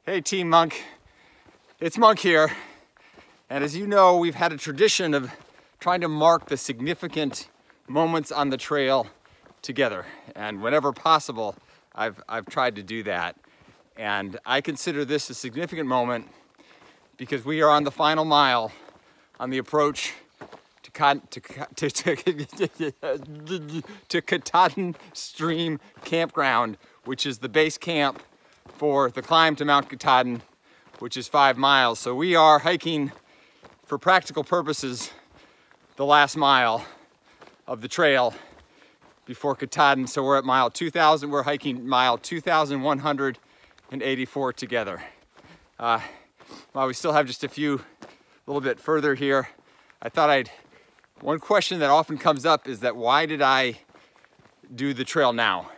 Hey Team Monk, it's Monk here, and as you know, we've had a tradition of trying to mark the significant moments on the trail together, and whenever possible, I've tried to do that. And I consider this a significant moment because we are on the final mile on the approach to Katahdin Stream Campground, which is the base camp for the climb to Mt Katahdin, which is 5 miles. So we are hiking, for practical purposes, the last mile of the trail before Katahdin. So we're at mile 2,000. We're hiking mile 2,184 together. While we still have just a little bit further here, I thought one question that often comes up is that why did I do the trail now?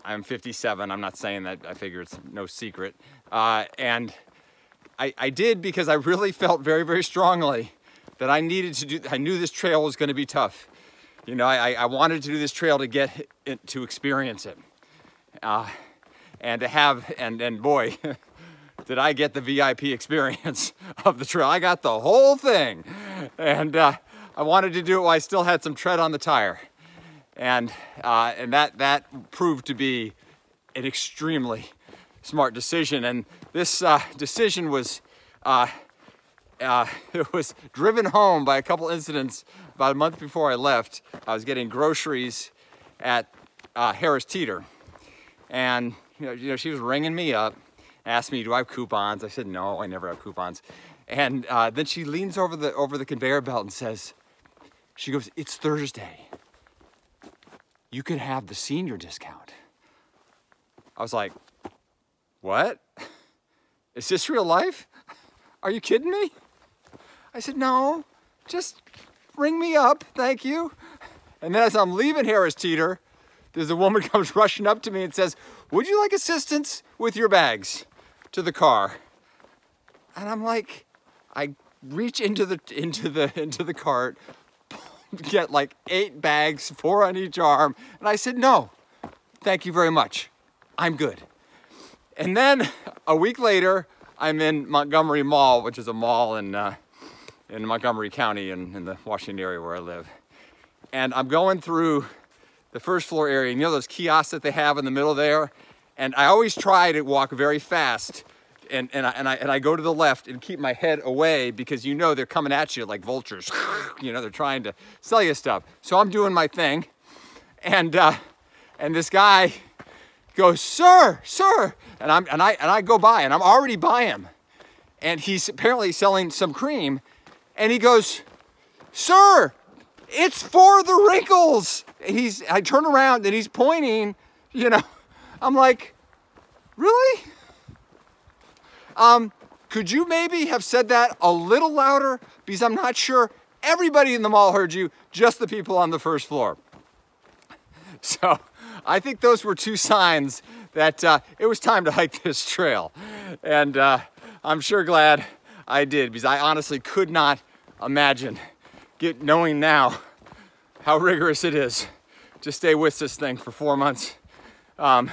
I'm 57, I'm not saying that, I figure it's no secret. And I did because I really felt very, very strongly that I needed to I knew this trail was gonna be tough. You know, I wanted to do this trail to get it, to experience it. And to have, and boy, did I get the VIP experience of the trail. I got the whole thing. And I wanted to do it while I still had some tread on the tire. And that proved to be an extremely smart decision. And this decision was, it was driven home by a couple incidents about a month before I left. I was getting groceries at Harris Teeter. And you know, she was ringing me up, asked me, do I have coupons? I said, no, I never have coupons. And then she leans over the conveyor belt and says, she goes, it's Thursday. You could have the senior discount. I was like, what? Is this real life? Are you kidding me? I said, no, just ring me up, thank you. And then as I'm leaving Harris Teeter, there's a woman comes rushing up to me and says, would you like assistance with your bags to the car? And I'm like, I reach into the cart, get like 8 bags, 4 on each arm. And I said, no, thank you very much. I'm good. And then a week later, I'm in Montgomery Mall, which is a mall in Montgomery County in the Washington area where I live. And I'm going through the first floor area. You know those kiosks that they have in the middle there? And I always try to walk very fast. And I go to the left and keep my head away because you know they're coming at you like vultures. You know, they're trying to sell you stuff. So I'm doing my thing. And this guy goes, sir. And I go by and I'm already by him. And he's apparently selling some cream. And he goes, sir, it's for the wrinkles. I turn around and he's pointing, you know. I'm like, really? Could you maybe have said that a little louder? Because I'm not sure everybody in the mall heard you, just the people on the first floor. So I think those were 2 signs that it was time to hike this trail. And I'm sure glad I did, because I honestly could not imagine knowing now how rigorous it is to stay with this thing for 4 months, and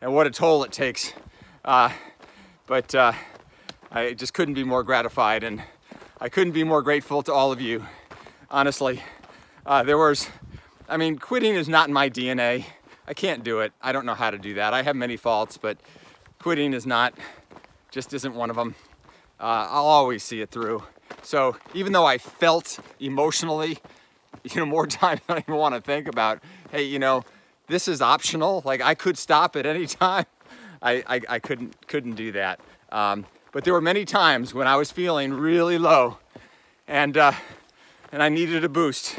what a toll it takes. But I just couldn't be more gratified, and I couldn't be more grateful to all of you, honestly. I mean, quitting is not in my DNA. I can't do it. I don't know how to do that. I have many faults, but quitting just isn't one of them. I'll always see it through. So even though I felt emotionally, you know, more time than I even want to think about, hey, you know, this is optional. Like, I could stop at any time. I couldn't do that. But there were many times when I was feeling really low and I needed a boost.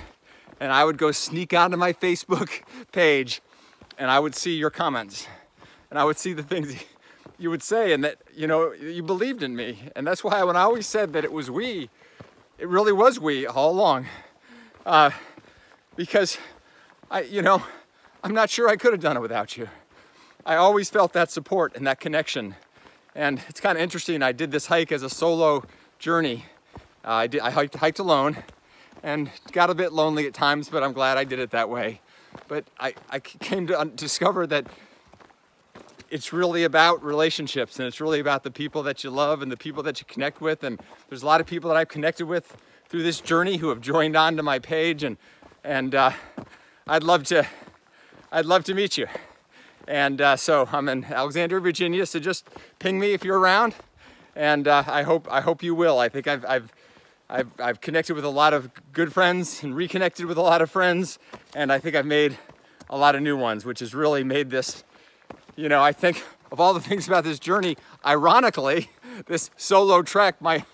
And I would go sneak onto my Facebook page and I would see your comments and I would see the things you would say, and that, you know, you believed in me. And that's why when I always said that it was we, it really was we all along. Because you know, I'm not sure I could have done it without you. I always felt that support and that connection. And it's kind of interesting, I did this hike as a solo journey. I hiked alone and got a bit lonely at times, but I'm glad I did it that way. But I came to discover that it's really about relationships, and it's really about the people that you love and the people that you connect with. And there's a lot of people that I've connected with through this journey who have joined on to my page, and I'd love to meet you. And so I'm in Alexandria, Virginia, so just ping me if you're around, and I hope you will. I think I've connected with a lot of good friends and reconnected with a lot of friends, and I think I've made a lot of new ones, which has really made this, you know, I think of all the things about this journey, ironically, this solo trek, my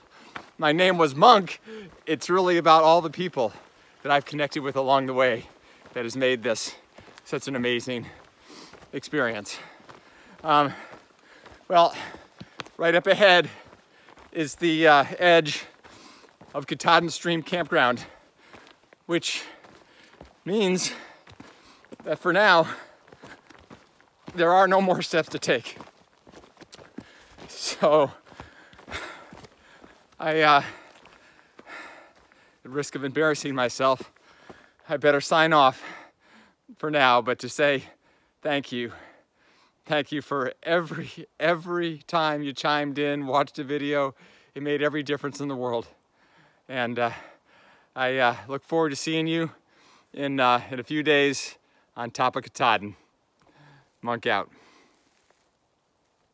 name was Monk. It's really about all the people that I've connected with along the way that has made this such an amazing experience. Well, right up ahead is the edge of Katahdin Stream Campground, which means that for now, there are no more steps to take. So, at risk of embarrassing myself, I better sign off for now, but to say thank you. Thank you for every time you chimed in, watched a video. It made every difference in the world. And I look forward to seeing you in a few days on top of Katahdin. Monk out.